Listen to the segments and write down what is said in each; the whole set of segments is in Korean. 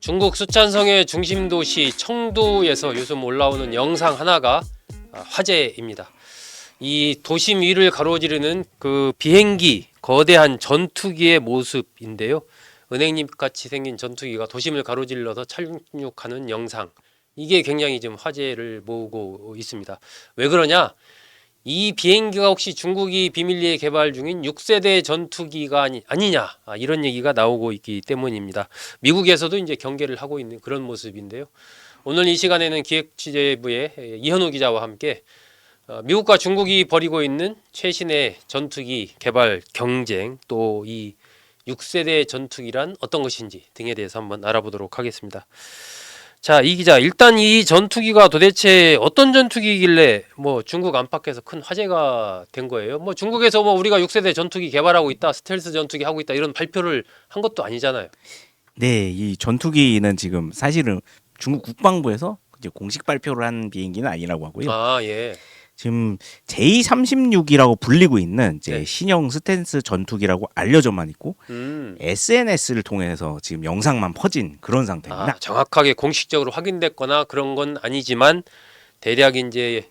중국 수촨성의 중심 도시 청두에서 요즘 올라오는 영상 하나가 화제입니다. 이 도심 위를 가로지르는 그 비행기, 거대한 전투기의 모습인데요. 은행잎 같이 생긴 전투기가 도심을 가로질러서 착륙하는 영상. 이게 굉장히 지금 화제를 모으고 있습니다. 왜 그러냐? 이 비행기가 혹시 중국이 비밀리에 개발 중인 6세대 전투기가 아니냐, 이런 얘기가 나오고 있기 때문입니다. 미국에서도 이제 경계를 하고 있는 그런 모습인데요. 오늘 이 시간에는 기획취재부의 이현우 기자와 함께 미국과 중국이 벌이고 있는 최신의 전투기 개발 경쟁, 또 이 6세대 전투기란 어떤 것인지 등에 대해서 한번 알아보도록 하겠습니다. 자, 이 기자, 일단 이 전투기가 도대체 어떤 전투기길래 중국 안팎에서 큰 화제가 된 거예요? 중국에서 우리가 6세대 전투기 개발하고 있다, 스텔스 전투기 하고 있다, 이런 발표를 한 것도 아니잖아요. 네, 이 전투기는 지금 사실은 중국 국방부에서 이제 공식 발표를 한 비행기는 아니라고 하고요. 아, 예. 지금 J-36이라고 불리고 있는 이제 네. 신형 스텔스 전투기라고 알려져만 있고 SNS를 통해서 지금 영상만 퍼진 그런 상태입니다. 정확하게 공식적으로 확인됐거나 그런 건 아니지만 대략 이제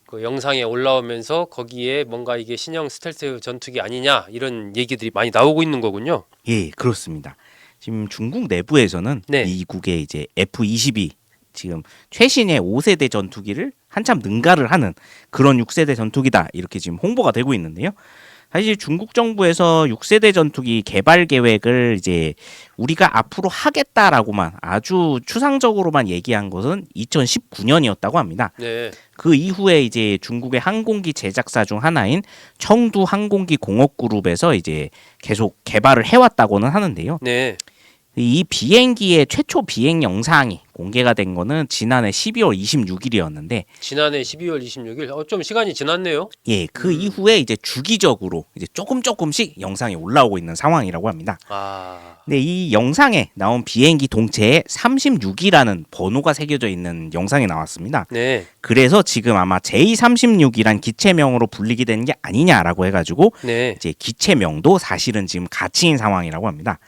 그 영상에 올라오면서 거기에 뭔가 이게 신형 스텔스 전투기 아니냐, 이런 얘기들이 많이 나오고 있는 거군요. 예, 그렇습니다. 지금 중국 내부에서는 네. 미국의 이제 F-22 지금 최신의 5세대 전투기를 한참 능가를 하는 그런 6세대 전투기다, 이렇게 지금 홍보가 되고 있는데요. 사실 중국 정부에서 6세대 전투기 개발 계획을 이제 우리가 앞으로 하겠다라고만 아주 추상적으로만 얘기한 것은 2019년이었다고 합니다. 네. 그 이후에 이제 중국의 항공기 제작사 중 하나인 청두 항공기 공업그룹에서 이제 계속 개발을 해왔다고는 하는데요. 네. 이 비행기의 최초 비행 영상이 공개가 된 거는 지난해 12월 26일이었는데, 지난해 12월 26일. 좀 시간이 지났네요. 예, 그 이후에 이제 주기적으로 이제 조금씩 영상이 올라오고 있는 상황이라고 합니다. 근데 이 영상에 나온 비행기 동체에 36이라는 번호가 새겨져 있는 영상이 나왔습니다. 네. 그래서 지금 아마 J36이란 기체명으로 불리게 되는 게 아니냐라고 해가지고 네. 이제 기체명도 사실은 지금 가치인 상황이라고 합니다.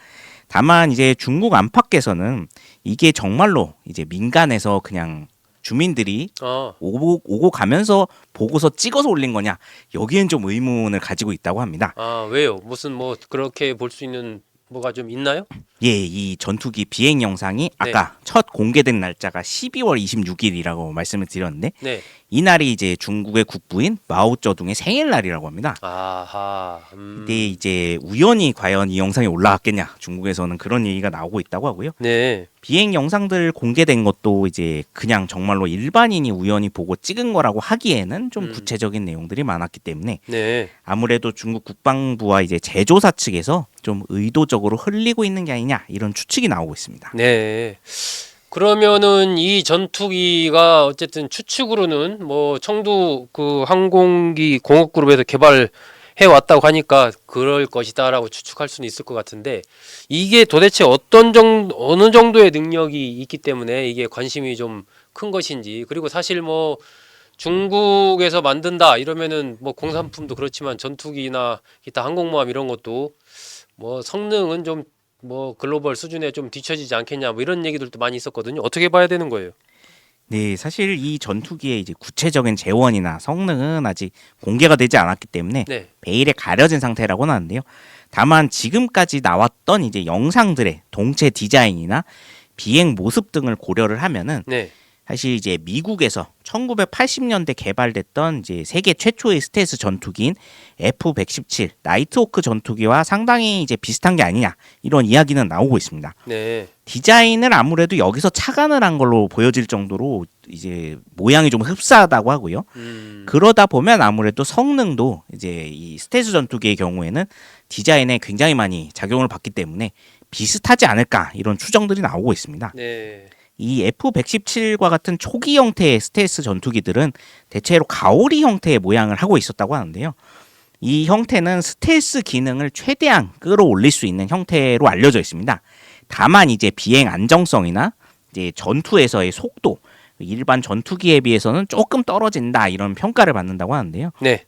다만 이제 중국 안팎에서는 이게 정말로 이제 민간에서 그냥 주민들이 오고 가면서 보고서 찍어서 올린 거냐, 여기엔 좀 의문을 가지고 있다고 합니다. 왜요? 무슨 그렇게 볼 수 있는 뭐가 좀 있나요? 예, 이 전투기 비행 영상이 아까 첫 공개된 날짜가 12월 26일이라고 말씀을 드렸는데, 네. 이날이 이제 중국의 국부인 마오쩌둥의 생일날이라고 합니다. 아하. 근데 이제 우연히 과연 이 영상이 올라왔겠냐, 중국에서는 그런 얘기가 나오고 있다고 하고요. 네. 비행 영상들 공개된 것도 이제 그냥 정말로 일반인이 우연히 보고 찍은 거라고 하기에는 좀 구체적인 내용들이 많았기 때문에 네. 아무래도 중국 국방부와 이제 제조사 측에서 좀 의도적으로 흘리고 있는 게 아니냐, 이런 추측이 나오고 있습니다. 네. 그러면은 이 전투기가 어쨌든 추측으로는 청두 그 항공기 공업그룹에서 개발해 왔다고 하니까 그럴 것이다라고 추측할 수는 있을 것 같은데, 이게 도대체 어느 정도의 능력이 있기 때문에 이게 관심이 좀 큰 것인지, 그리고 사실 중국에서 만든다 이러면은 공산품도 그렇지만 전투기나 기타 항공모함 이런 것도 성능은 좀 글로벌 수준에 좀 뒤처지지 않겠냐, 이런 얘기들도 많이 있었거든요. 어떻게 봐야 되는 거예요? 네, 사실 이 전투기의 이제 구체적인 재원이나 성능은 아직 공개가 되지 않았기 때문에 네. 베일에 가려진 상태라고는 하는데요. 다만 지금까지 나왔던 이제 영상들의 동체 디자인이나 비행 모습 등을 고려를 하면은 네. 사실 이제 미국에서 1980년대 개발됐던 이제 세계 최초의 스텔스 전투기인 F-117 나이트호크 전투기와 상당히 이제 비슷한 게 아니냐, 이런 이야기는 나오고 있습니다. 네. 디자인을 아무래도 여기서 착안을 한 걸로 보여질 정도로 이제 모양이 좀 흡사하다고 하고요. 그러다 보면 아무래도 성능도 이제 이 스텔스 전투기의 경우에는 디자인에 굉장히 많이 작용을 받기 때문에 비슷하지 않을까, 이런 추정들이 나오고 있습니다. 네. 이 F-117과 같은 초기 형태의 스텔스 전투기들은 대체로 가오리 형태의 모양을 하고 있었다고 하는데요. 이 형태는 스텔스 기능을 최대한 끌어올릴 수 있는 형태로 알려져 있습니다. 다만 이제 비행 안정성이나 이제 전투에서의 속도, 일반 전투기에 비해서는 조금 떨어진다, 이런 평가를 받는다고 하는데요. 네.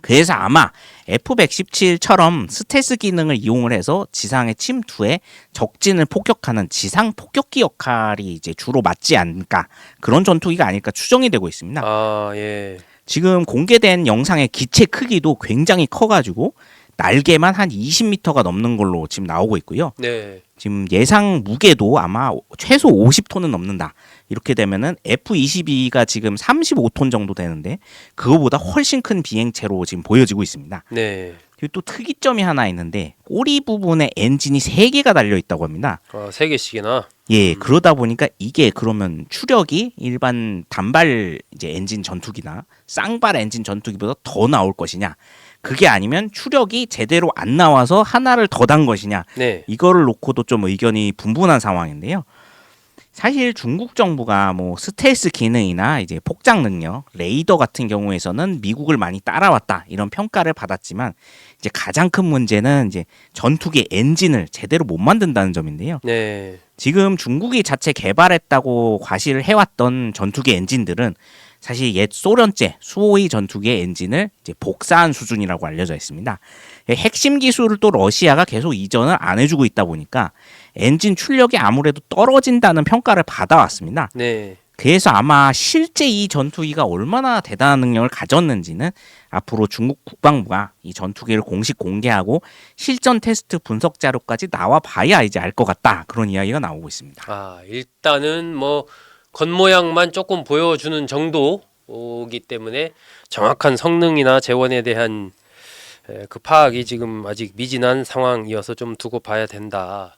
그래서 아마 F-117처럼 스텔스 기능을 이용을 해서 지상의 침투에 적진을 폭격하는 지상 폭격기 역할이 이제 주로 맞지 않을까, 그런 전투기가 아닐까 추정이 되고 있습니다. 아, 예. 지금 공개된 영상의 기체 크기도 굉장히 커가지고 날개만 한 20m가 넘는 걸로 지금 나오고 있고요. 네. 지금 예상 무게도 아마 최소 50톤은 넘는다. 이렇게 되면은 F-22가 지금 35톤 정도 되는데 그거보다 훨씬 큰 비행체로 지금 보여지고 있습니다. 네. 그리고 또 특이점이 하나 있는데 꼬리 부분에 엔진이 3개가 달려 있다고 합니다. 3개씩이나. 예, 그러다 보니까 이게 그러면 추력이 일반 단발 이제 엔진 전투기나 쌍발 엔진 전투기보다 더 나올 것이냐? 그게 아니면 추력이 제대로 안 나와서 하나를 더 단 것이냐? 네. 이거를 놓고도 좀 의견이 분분한 상황인데요. 사실 중국 정부가 뭐 스텔스 기능이나 이제 폭장 능력, 레이더 같은 경우에서는 미국을 많이 따라왔다 이런 평가를 받았지만 이제 가장 큰 문제는 이제 전투기 엔진을 제대로 못 만든다는 점인데요. 네. 지금 중국이 자체 개발했다고 과시를 해왔던 전투기 엔진들은 사실 옛 소련제 수호이 전투기의 엔진을 이제 복사한 수준이라고 알려져 있습니다. 핵심 기술을 또 러시아가 계속 이전을 안 해주고 있다 보니까 엔진 출력이 아무래도 떨어진다는 평가를 받아왔습니다. 네. 그래서 아마 실제 이 전투기가 얼마나 대단한 능력을 가졌는지는 앞으로 중국 국방부가 이 전투기를 공식 공개하고 실전 테스트 분석 자료까지 나와 봐야 이제 알 것 같다, 그런 이야기가 나오고 있습니다. 아, 일단은 뭐 겉모양만 조금 보여주는 정도이기 때문에 정확한 성능이나 재원에 대한 그 파악이 지금 아직 미진한 상황이어서 좀 두고 봐야 된다.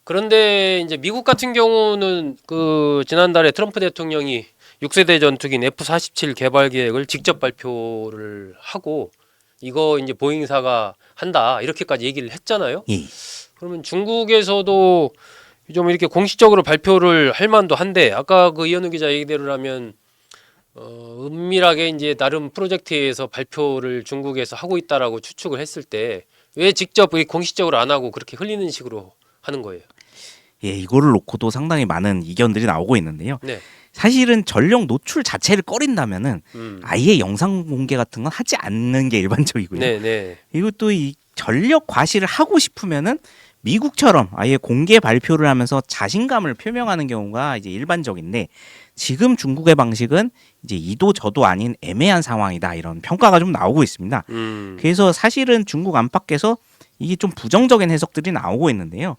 그런데 이제 미국 같은 경우는 그 지난달에 트럼프 대통령이 6세대 전투기인 F-47 개발 계획을 직접 발표를 하고 이거 이제 보잉사가 한다 이렇게까지 얘기를 했잖아요. 예. 그러면 중국에서도 좀 이렇게 공식적으로 발표를 할 만도 한데 아까 그 이현우 기자 얘기대로라면 은밀하게 이제 나름 프로젝트에서 발표를 중국에서 하고 있다라고 추측을 했을 때 왜 직접 공식적으로 안 하고 그렇게 흘리는 식으로 하는 거예요? 예, 이거를 놓고도 상당히 많은 이견들이 나오고 있는데요. 네. 사실은 전력 노출 자체를 꺼린다면은 아예 영상 공개 같은 건 하지 않는 게 일반적이고요. 네, 네. 그리고 또 이 전력 과시를 하고 싶으면은 미국처럼 아예 공개 발표를 하면서 자신감을 표명하는 경우가 이제 일반적인데 지금 중국의 방식은 이제 이도 저도 아닌 애매한 상황이다, 이런 평가가 좀 나오고 있습니다. 그래서 사실은 중국 안팎에서 이게 좀 부정적인 해석들이 나오고 있는데요.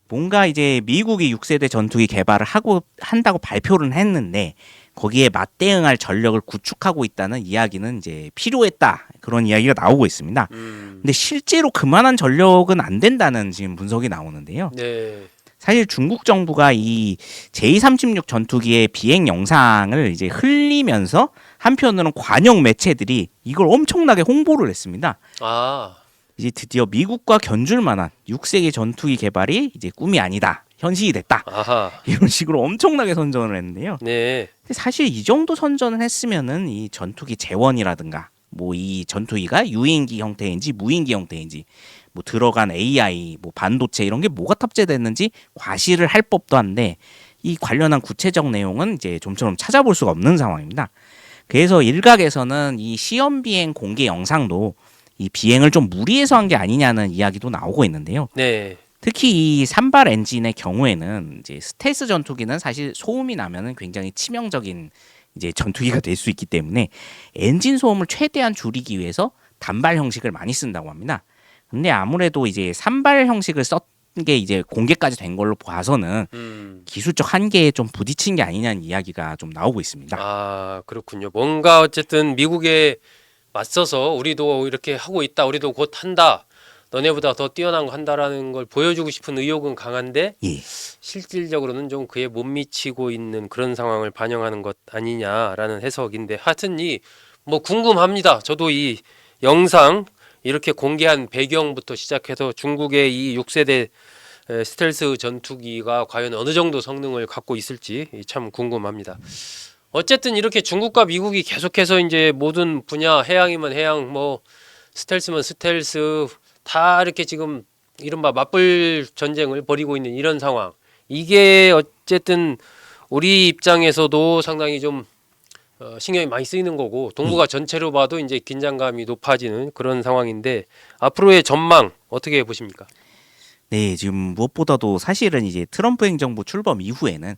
뭔가 이제 미국이 6세대 전투기 개발을 한다고 발표를 했는데 거기에 맞대응할 전력을 구축하고 있다는 이야기는 이제 필요했다, 그런 이야기가 나오고 있습니다. 근데 실제로 그만한 전력은 안 된다는 지금 분석이 나오는데요. 네. 사실 중국 정부가 이 J-36 전투기의 비행 영상을 이제 흘리면서 한편으로는 관영 매체들이 이걸 엄청나게 홍보를 했습니다. 아. 이제 드디어 미국과 견줄 만한 6세기 전투기 개발이 이제 꿈이 아니다, 현실이 됐다. 아하. 이런 식으로 엄청나게 선전을 했는데요. 네. 근데 사실 이 정도 선전을 했으면은 이 전투기 재원이라든가 뭐 이 전투기가 유인기 형태인지 무인기 형태인지 뭐 들어간 AI 뭐 반도체 이런 게 뭐가 탑재됐는지 과시를 할 법도 한데 이 관련한 구체적 내용은 이제 좀처럼 찾아볼 수가 없는 상황입니다. 그래서 일각에서는 이 시험 비행 공개 영상도 이 비행을 좀 무리해서 한 게 아니냐는 이야기도 나오고 있는데요. 네. 특히 이 산발 엔진의 경우에는 이제 스텔스 전투기는 사실 소음이 나면은 굉장히 치명적인 이제 전투기가 될 수 있기 때문에 엔진 소음을 최대한 줄이기 위해서 단발 형식을 많이 쓴다고 합니다. 근데 아무래도 이제 산발 형식을 썼 게 이제 공개까지 된 걸로 봐서는 기술적 한계에 좀 부딪힌 게 아니냐는 이야기가 좀 나오고 있습니다. 아, 그렇군요. 뭔가 어쨌든 미국에 맞서서 우리도 이렇게 하고 있다. 우리도 곧 한다. 너네보다 더 뛰어난 거 한다라는 걸 보여주고 싶은 의욕은 강한데 예. 실질적으로는 좀 그에 못 미치고 있는 그런 상황을 반영하는 것 아니냐라는 해석인데 하여튼 이 뭐 궁금합니다. 저도 이 영상 이렇게 공개한 배경부터 시작해서 중국의 이 6세대 스텔스 전투기가 과연 어느 정도 성능을 갖고 있을지 참 궁금합니다. 어쨌든 이렇게 중국과 미국이 계속해서 이제 모든 분야 해양이면 해양 뭐 스텔스면 스텔스 다 이렇게 지금 이른바 맞불 전쟁을 벌이고 있는 이런 상황. 이게 어쨌든 우리 입장에서도 상당히 좀 신경이 많이 쓰이는 거고 동북아 전체로 봐도 이제 긴장감이 높아지는 그런 상황인데 앞으로의 전망 어떻게 보십니까? 네, 지금 무엇보다도 사실은 이제 트럼프 행정부 출범 이후에는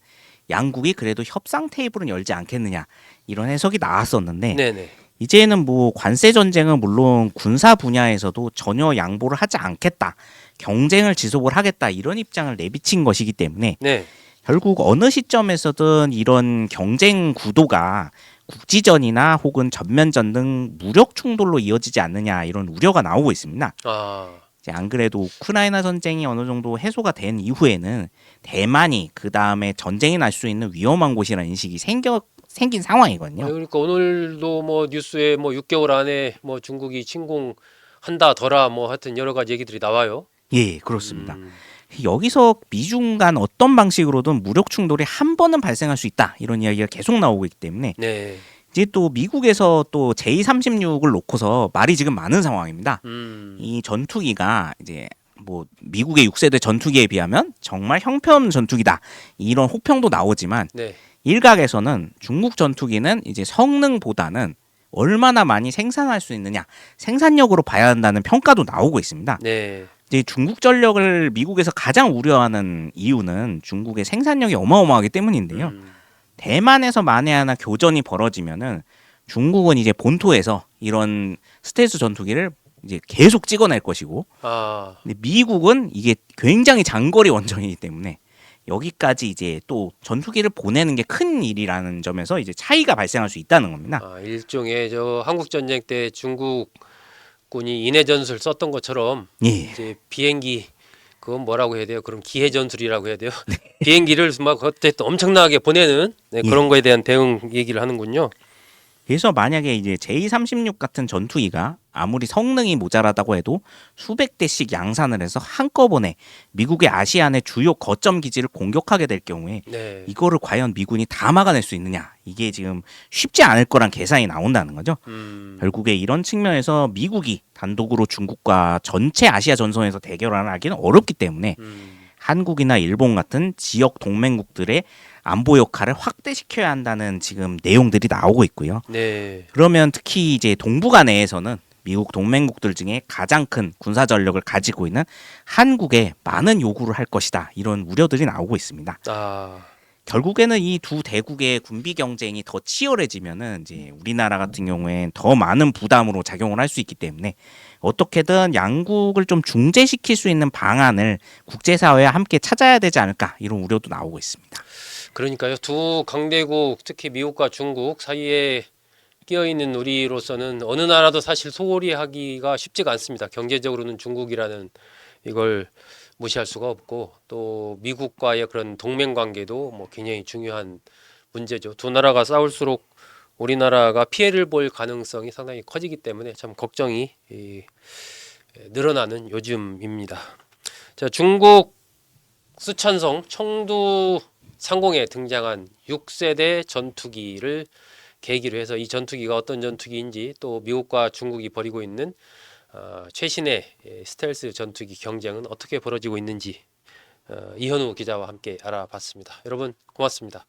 양국이 그래도 협상 테이블은 열지 않겠느냐 이런 해석이 나왔었는데 네네. 이제는 뭐 관세 전쟁은 물론 군사 분야에서도 전혀 양보를 하지 않겠다. 경쟁을 지속을 하겠다. 이런 입장을 내비친 것이기 때문에 네. 결국 어느 시점에서든 이런 경쟁 구도가 국지전이나 혹은 전면전 등 무력 충돌로 이어지지 않느냐 이런 우려가 나오고 있습니다. 아, 이제 안 그래도 우크라이나 전쟁이 어느 정도 해소가 된 이후에는 대만이 그 다음에 전쟁이 날 수 있는 위험한 곳이라는 인식이 생긴 상황이거든요. 그러니까 오늘도 뭐 뉴스에 뭐 6개월 안에 뭐 중국이 침공한다더라 뭐 하여튼 여러 가지 얘기들이 나와요. 예, 그렇습니다. 음, 여기서 미중 간 어떤 방식으로든 무력 충돌이 한 번은 발생할 수 있다. 이런 이야기가 계속 나오고 있기 때문에 네. 이제 또 미국에서 또 J-36을 놓고서 말이 지금 많은 상황입니다. 이 전투기가 이제 뭐 미국의 6세대 전투기에 비하면 정말 형편없는 전투기다. 이런 혹평도 나오지만 네. 일각에서는 중국 전투기는 이제 성능보다는 얼마나 많이 생산할 수 있느냐, 생산력으로 봐야 한다는 평가도 나오고 있습니다. 네. 이제 중국 전력을 미국에서 가장 우려하는 이유는 중국의 생산력이 어마어마하기 때문인데요. 대만에서 만에 하나 교전이 벌어지면은 중국은 이제 본토에서 이런 스텔스 전투기를 이제 계속 찍어낼 것이고, 아, 근데 미국은 이게 굉장히 장거리 원정이기 때문에 여기까지 이제 또 전투기를 보내는 게 큰 일이라는 점에서 이제 차이가 발생할 수 있다는 겁니다. 일종의 저 한국 전쟁 때 중국군이 인해 전술 썼던 것처럼 예, 이제 비행기 그건 뭐라고 해야 돼요? 그럼 기해 전술이라고 해야 돼요? 비행기를 막 어쨌든 엄청나게 보내는 그런 거에 대한 대응 얘기를 하는군요. 그래서 만약에 이제 J-36 같은 전투기가 아무리 성능이 모자라다고 해도 수백 대씩 양산을 해서 한꺼번에 미국의 아시안의 주요 거점 기지를 공격하게 될 경우에 네. 이거를 과연 미군이 다 막아낼 수 있느냐, 이게 지금 쉽지 않을 거란 계산이 나온다는 거죠. 결국에 이런 측면에서 미국이 단독으로 중국과 전체 아시아 전선에서 대결을 하기는 어렵기 때문에 한국이나 일본 같은 지역 동맹국들의 안보 역할을 확대시켜야 한다는 지금 내용들이 나오고 있고요. 네. 그러면 특히 이제 동북아 내에서는 미국 동맹국들 중에 가장 큰 군사 전력을 가지고 있는 한국에 많은 요구를 할 것이다. 이런 우려들이 나오고 있습니다. 아, 결국에는 이 두 대국의 군비 경쟁이 더 치열해지면은 이제 우리나라 같은 경우엔 더 많은 부담으로 작용을 할 수 있기 때문에 어떻게든 양국을 좀 중재시킬 수 있는 방안을 국제사회와 함께 찾아야 되지 않을까, 이런 우려도 나오고 있습니다. 그러니까요. 두 강대국 특히 미국과 중국 사이에 끼어 있는 우리로서는 어느 나라도 사실 소홀히 하기가 쉽지가 않습니다. 경제적으로는 중국이라는 이걸 무시할 수가 없고 또 미국과의 그런 동맹 관계도 뭐 굉장히 중요한 문제죠. 두 나라가 싸울수록 우리나라가 피해를 볼 가능성이 상당히 커지기 때문에 참 걱정이 늘어나는 요즘입니다. 자, 중국 수천성 청두 상공에 등장한 6세대 전투기를 계기로 해서 이 전투기가 어떤 전투기인지 또 미국과 중국이 벌이고 있는 최신의 스텔스 전투기 경쟁은 어떻게 벌어지고 있는지 이현우 기자와 함께 알아봤습니다. 여러분 고맙습니다.